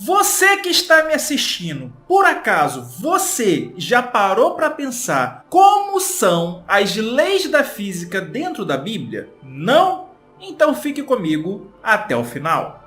Você que está me assistindo, por acaso você já parou para pensar como são as leis da física dentro da Bíblia? Não? Então fique comigo até o final.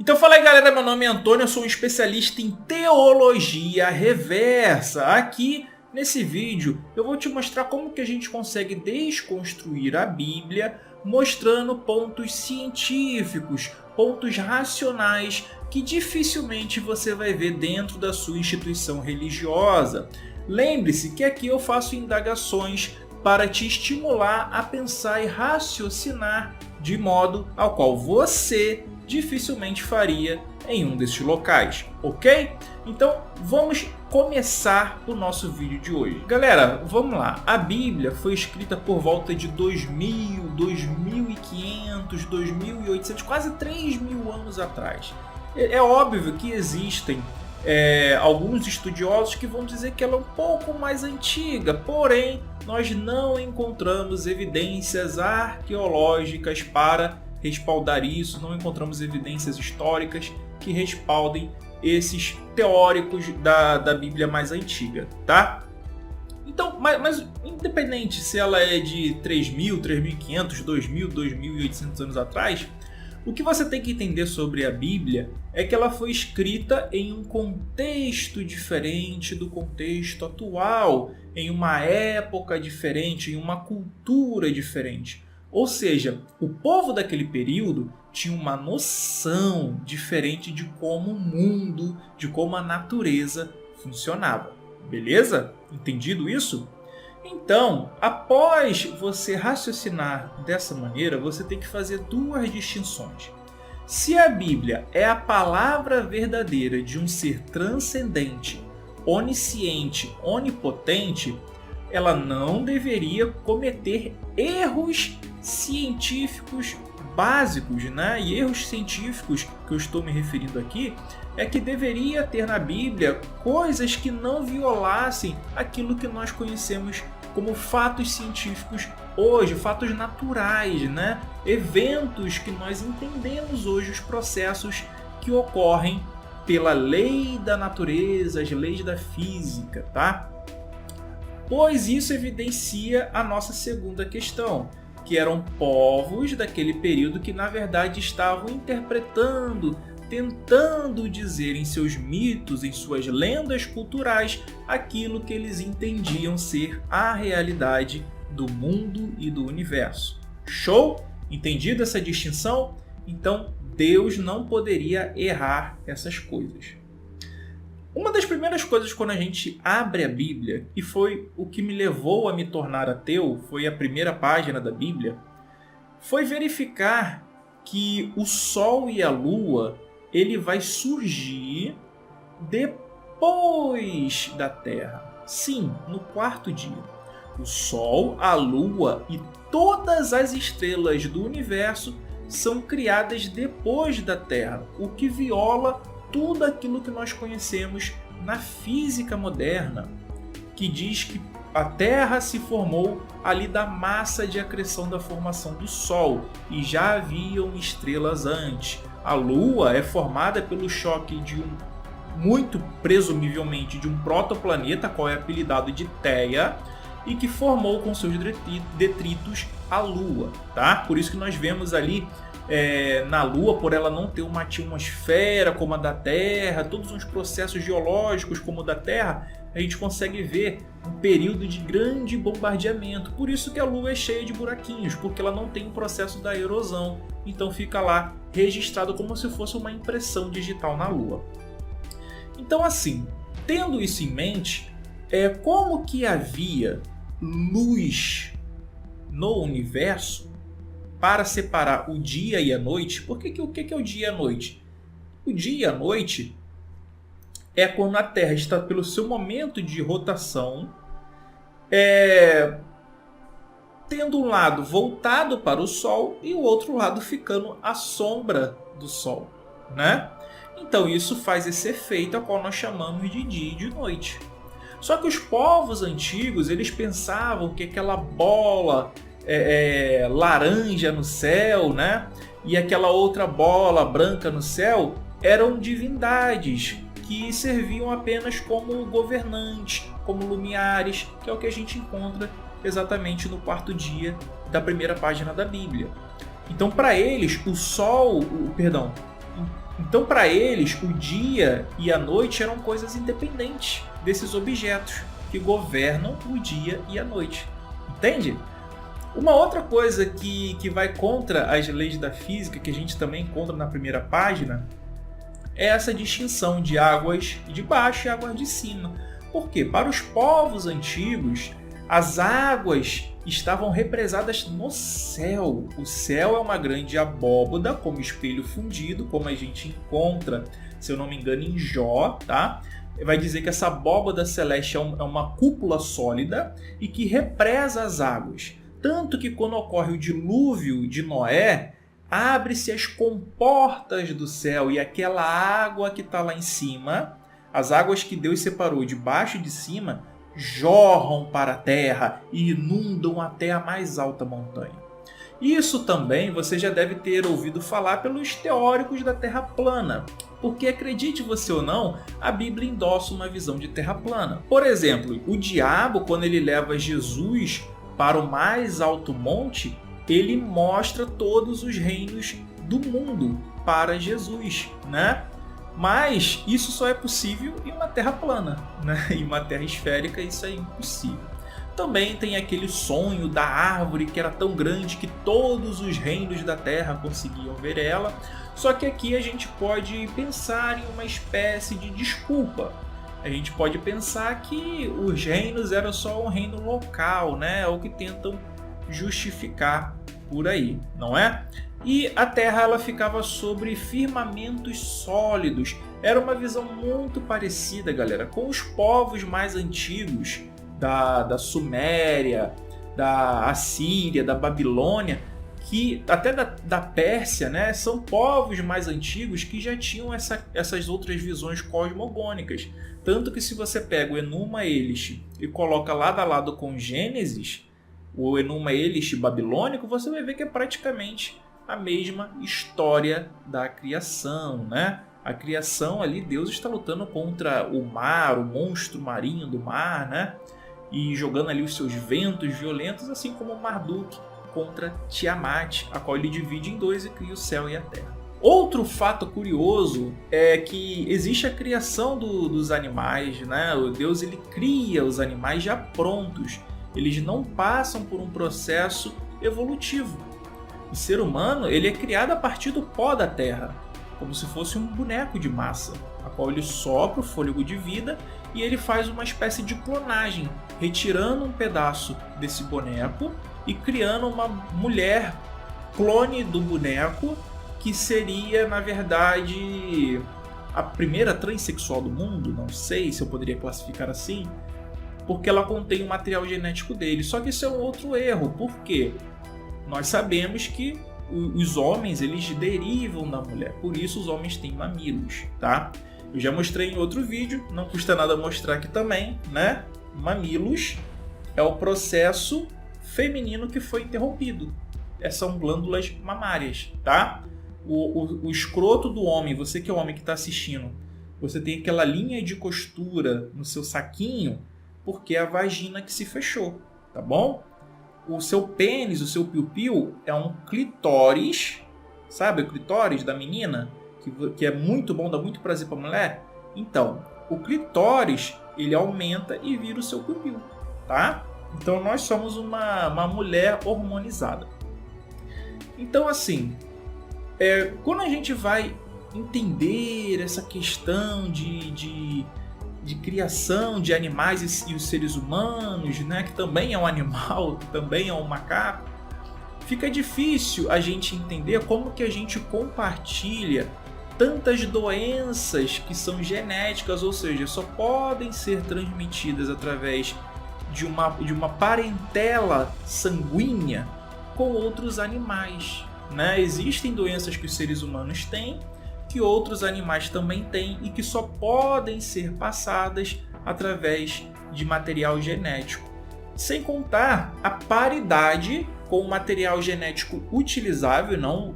Então fala aí galera, meu nome é Antônio, eu sou um especialista em teologia reversa. Aqui nesse vídeo eu vou te mostrar como que a gente consegue desconstruir a Bíblia mostrando pontos científicos, pontos racionais que dificilmente você vai ver dentro da sua instituição religiosa. Lembre-se que aqui eu faço indagações para te estimular a pensar e raciocinar de modo ao qual você dificilmente faria em um desses locais, ok? Então vamos começar o nosso vídeo de hoje. Galera, vamos lá. A Bíblia foi escrita por volta de 2000, 2500, 2800, quase 3000 anos atrás. É óbvio que existem alguns estudiosos que vão dizer que ela é um pouco mais antiga, porém nós não encontramos evidências arqueológicas para respaldar isso, não encontramos evidências históricas que respaldem esses teóricos da Bíblia mais antiga, tá? Então, mas independente se ela é de 3.000, 3.500, 2.000, 2.800 anos atrás, o que você tem que entender sobre a Bíblia é que ela foi escrita em um contexto diferente do contexto atual, em uma época diferente, em uma cultura diferente. Ou seja, o povo daquele período tinha uma noção diferente de como o mundo, de como a natureza funcionava. Beleza? Entendido isso? Então, após você raciocinar dessa maneira, você tem que fazer duas distinções. Se a Bíblia é a palavra verdadeira de um ser transcendente, onisciente, onipotente, ela não deveria cometer erros científicos básicos, né? E erros científicos que eu estou me referindo aqui é que deveria ter na Bíblia coisas que não violassem aquilo que nós conhecemos como fatos científicos hoje, fatos naturais, né? Eventos que nós entendemos hoje, os processos que ocorrem pela lei da natureza, as leis da física, tá? Pois isso evidencia a nossa segunda questão, que eram povos daquele período que na verdade estavam interpretando, tentando dizer em seus mitos, em suas lendas culturais, aquilo que eles entendiam ser a realidade do mundo e do universo. Show? Entendido essa distinção? Então Deus não poderia errar essas coisas. Uma das primeiras coisas quando a gente abre a Bíblia, e foi o que me levou a me tornar ateu, foi a primeira página da Bíblia, foi verificar que o Sol e a Lua, ele vai surgir depois da Terra. Sim, no quarto dia. O Sol, a Lua e todas as estrelas do universo são criadas depois da Terra, o que viola tudo aquilo que nós conhecemos na física moderna, que diz que a Terra se formou ali da massa de acreção da formação do Sol e já haviam estrelas antes. A Lua é formada pelo choque de muito presumivelmente de um protoplaneta, qual é apelidado de Theia, e que formou com seus detritos a Lua, tá? Por isso que nós vemos ali na Lua, por ela não ter uma atmosfera como a da Terra, todos os processos geológicos como o da Terra, a gente consegue ver um período de grande bombardeamento. Por isso que a Lua é cheia de buraquinhos, porque ela não tem o processo da erosão. Então fica lá registrado como se fosse uma impressão digital na Lua. Então assim, tendo isso em mente, como que havia luz no universo para separar o dia e a noite? Porque o que é o dia e a noite? O dia e a noite é quando a Terra está pelo seu momento de rotação, tendo um lado voltado para o Sol e o outro lado ficando à sombra do Sol, né? Então isso faz esse efeito ao qual nós chamamos de dia e de noite. Só que os povos antigos, eles pensavam que aquela bola laranja no céu, né? E aquela outra bola branca no céu eram divindades que serviam apenas como governantes, como lumiares, que é o que a gente encontra exatamente no quarto dia da primeira página da Bíblia. Então, para eles, Então, para eles, o dia e a noite eram coisas independentes desses objetos que governam o dia e a noite. Entende? Uma outra coisa que vai contra as leis da física, que a gente também encontra na primeira página, é essa distinção de águas de baixo e águas de cima. Por quê? Para os povos antigos, as águas estavam represadas no céu. O céu é uma grande abóboda, como espelho fundido, como a gente encontra, se eu não me engano, em Jó, tá? Vai dizer que essa abóboda celeste é uma cúpula sólida e que represa as águas. Tanto que quando ocorre o dilúvio de Noé, abre-se as comportas do céu e aquela água que está lá em cima, as águas que Deus separou de baixo e de cima, jorram para a terra e inundam até a mais alta montanha. Isso também você já deve ter ouvido falar pelos teóricos da Terra plana, porque acredite você ou não, a Bíblia endossa uma visão de Terra plana. Por exemplo, o diabo, quando ele leva Jesus para o mais alto monte, ele mostra todos os reinos do mundo para Jesus, né? Mas isso só é possível em uma Terra plana, né? Em uma Terra esférica isso é impossível. Também tem aquele sonho da árvore que era tão grande que todos os reinos da Terra conseguiam ver ela. Só que aqui a gente pode pensar em uma espécie de desculpa. A gente pode pensar que os reinos eram só um reino local, né? É o que tentam justificar por aí, não é? E a Terra ela ficava sobre firmamentos sólidos. Era uma visão muito parecida, galera, com os povos mais antigos da Suméria, da Assíria, da Babilônia, que até da Pérsia, né? São povos mais antigos que já tinham essas outras visões cosmogônicas. Tanto que se você pega o Enuma Elish e coloca lado a lado com Gênesis, o Enuma Elish babilônico, você vai ver que é praticamente a mesma história da criação, né? A criação ali, Deus está lutando contra o mar, o monstro marinho do mar, né? E jogando ali os seus ventos violentos, assim como Marduk contra Tiamat, a qual ele divide em dois e cria o céu e a terra. Outro fato curioso é que existe a criação dos animais, né? O Deus ele cria os animais já prontos. Eles não passam por um processo evolutivo. O ser humano ele é criado a partir do pó da terra, como se fosse um boneco de massa, a qual ele sopra o fôlego de vida e ele faz uma espécie de clonagem, retirando um pedaço desse boneco e criando uma mulher clone do boneco, que seria, na verdade, a primeira transexual do mundo, não sei se eu poderia classificar assim, porque ela contém o material genético dele. Só que isso é um outro erro, porque nós sabemos que os homens eles derivam da mulher, por isso os homens têm mamilos, tá? Eu já mostrei em outro vídeo, não custa nada mostrar aqui também, né? Mamilos é o processo feminino que foi interrompido. São glândulas mamárias, tá? O escroto do homem, você que é o homem que está assistindo, você tem aquela linha de costura no seu saquinho porque é a vagina que se fechou, tá bom? O seu pênis, o seu piu-piu é um clitóris, sabe o clitóris da menina? Que é muito bom, dá muito prazer para a mulher. Então, o clitóris, ele aumenta e vira o seu piu-piu, tá? Então, nós somos uma mulher hormonizada. Então, assim, quando a gente vai entender essa questão de criação de animais e os seres humanos, né, que também é um animal, que também é um macaco, fica difícil a gente entender como que a gente compartilha tantas doenças que são genéticas, ou seja, só podem ser transmitidas através de uma parentela sanguínea com outros animais, né? Existem doenças que os seres humanos têm, que outros animais também têm e que só podem ser passadas através de material genético. Sem contar a paridade com o material genético utilizável, não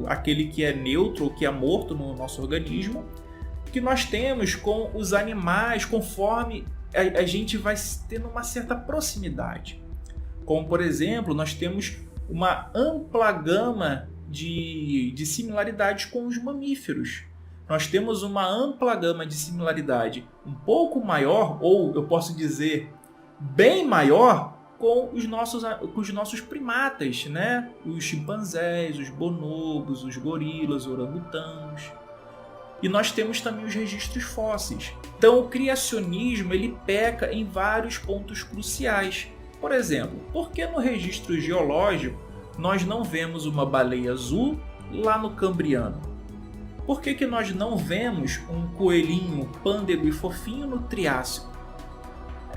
aquele que é neutro ou que é morto no nosso organismo, que nós temos com os animais conforme a gente vai tendo uma certa proximidade. Como, por exemplo, nós temos uma ampla gama de similaridades com os mamíferos. Nós temos uma ampla gama de similaridade um pouco maior, ou eu posso dizer bem maior, com os nossos primatas, né? Os chimpanzés, os bonobos, os gorilas, os orangotangos. E nós temos também os registros fósseis. Então o criacionismo ele peca em vários pontos cruciais. Por exemplo, por que no registro geológico nós não vemos uma baleia azul lá no Cambriano? Por que nós não vemos um coelhinho pândego e fofinho no Triássico?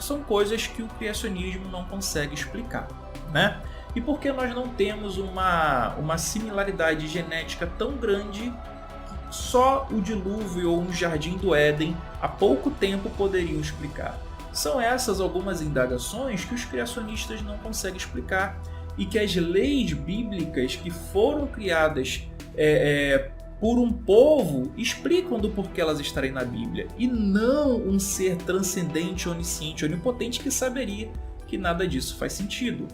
São coisas que o criacionismo não consegue explicar, né? E por que nós não temos uma similaridade genética tão grande que só o dilúvio ou um jardim do Éden há pouco tempo poderiam explicar? São essas algumas indagações que os criacionistas não conseguem explicar e que as leis bíblicas que foram criadas por um povo explicam do porquê elas estarem na Bíblia, e não um ser transcendente, onisciente, onipotente que saberia que nada disso faz sentido.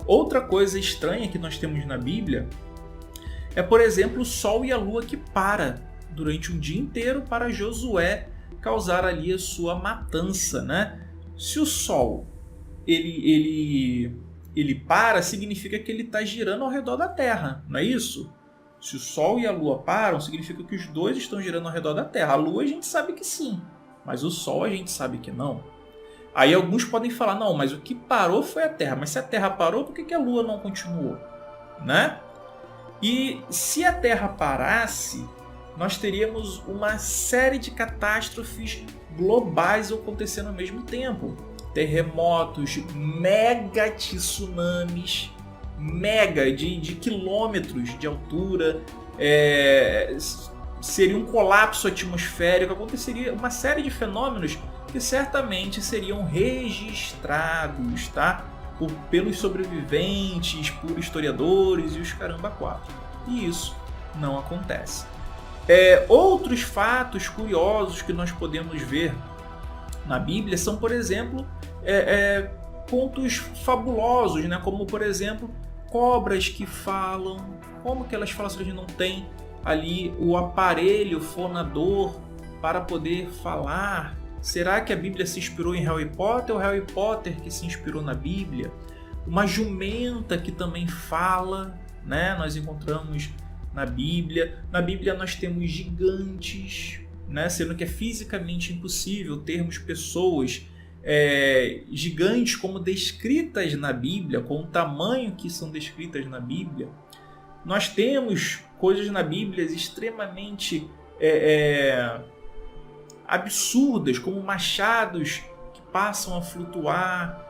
Outra coisa estranha que nós temos na Bíblia é, por exemplo, o Sol e a Lua que para durante um dia inteiro para Josué causar ali a sua matança, né? Se o Sol ele para, significa que ele está girando ao redor da Terra, não é isso? Se o Sol e a Lua param, significa que os dois estão girando ao redor da Terra. A Lua a gente sabe que sim, mas o Sol a gente sabe que não. Aí alguns podem falar, não, mas o que parou foi a Terra. Mas se a Terra parou, por que a Lua não continuou? Né? E se a Terra parasse, nós teríamos uma série de catástrofes globais acontecendo ao mesmo tempo. Terremotos, mega tsunamis, mega de quilômetros de altura, seria um colapso atmosférico, aconteceria uma série de fenômenos que certamente seriam registrados, tá? Pelos sobreviventes, por historiadores e os caramba quatro. E isso não acontece. Outros fatos curiosos que nós podemos ver na Bíblia são, por exemplo, contos fabulosos, né? Como, por exemplo, cobras que falam. Como que elas falam se a gente não tem ali o aparelho fonador para poder falar? Será que a Bíblia se inspirou em Harry Potter ou Harry Potter que se inspirou na Bíblia? Uma jumenta que também fala, né? Nós encontramos na Bíblia. Na Bíblia nós temos gigantes, né? Sendo que é fisicamente impossível termos pessoas gigantes como descritas na Bíblia, com o tamanho que são descritas na Bíblia. Nós temos coisas na Bíblia extremamente absurdas, como machados que passam a flutuar,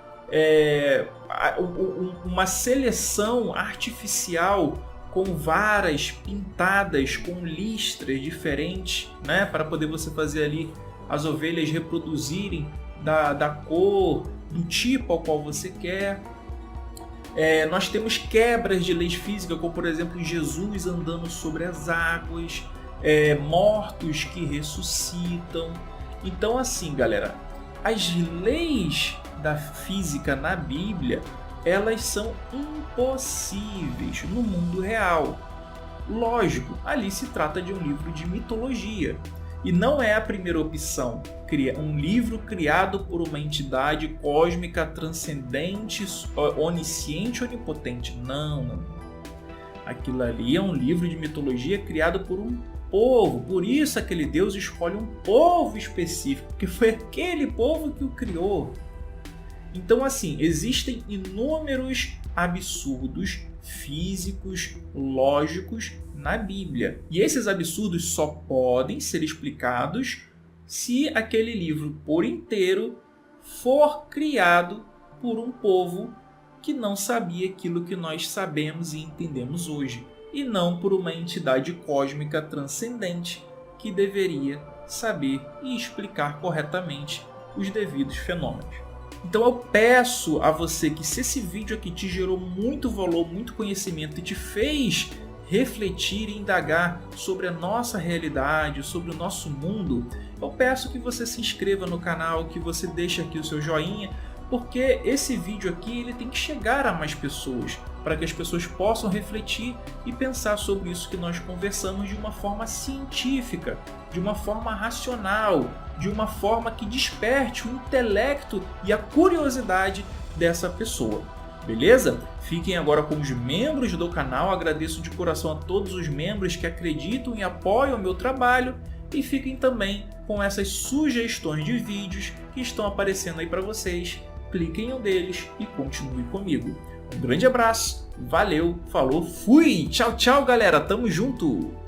uma seleção artificial com varas pintadas com listras diferentes, né, para poder você fazer ali as ovelhas reproduzirem da cor, do tipo ao qual você quer. Nós temos quebras de leis físicas, como por exemplo Jesus andando sobre as águas, mortos que ressuscitam. Então assim, galera, as leis da física na Bíblia, elas são impossíveis no mundo real. Lógico, ali se trata de um livro de mitologia. E não é a primeira opção, um livro criado por uma entidade cósmica transcendente, onisciente, onipotente. Não. Aquilo ali é um livro de mitologia criado por um povo. Por isso aquele Deus escolhe um povo específico, porque foi aquele povo que o criou. Então assim, existem inúmeros absurdos físicos, lógicos na Bíblia. E esses absurdos só podem ser explicados se aquele livro por inteiro for criado por um povo que não sabia aquilo que nós sabemos e entendemos hoje, e não por uma entidade cósmica transcendente que deveria saber e explicar corretamente os devidos fenômenos. Então eu peço a você que, se esse vídeo aqui te gerou muito valor, muito conhecimento e te fez refletir e indagar sobre a nossa realidade, sobre o nosso mundo, eu peço que você se inscreva no canal, que você deixe aqui o seu joinha, porque esse vídeo aqui ele tem que chegar a mais pessoas, para que as pessoas possam refletir e pensar sobre isso que nós conversamos de uma forma científica, de uma forma racional, de uma forma que desperte o intelecto e a curiosidade dessa pessoa. Beleza? Fiquem agora com os membros do canal, agradeço de coração a todos os membros que acreditam e apoiam o meu trabalho, e fiquem também com essas sugestões de vídeos que estão aparecendo aí para vocês. Cliquem em um deles e continue comigo. Um grande abraço, valeu, falou, fui! Tchau, tchau, galera, tamo junto!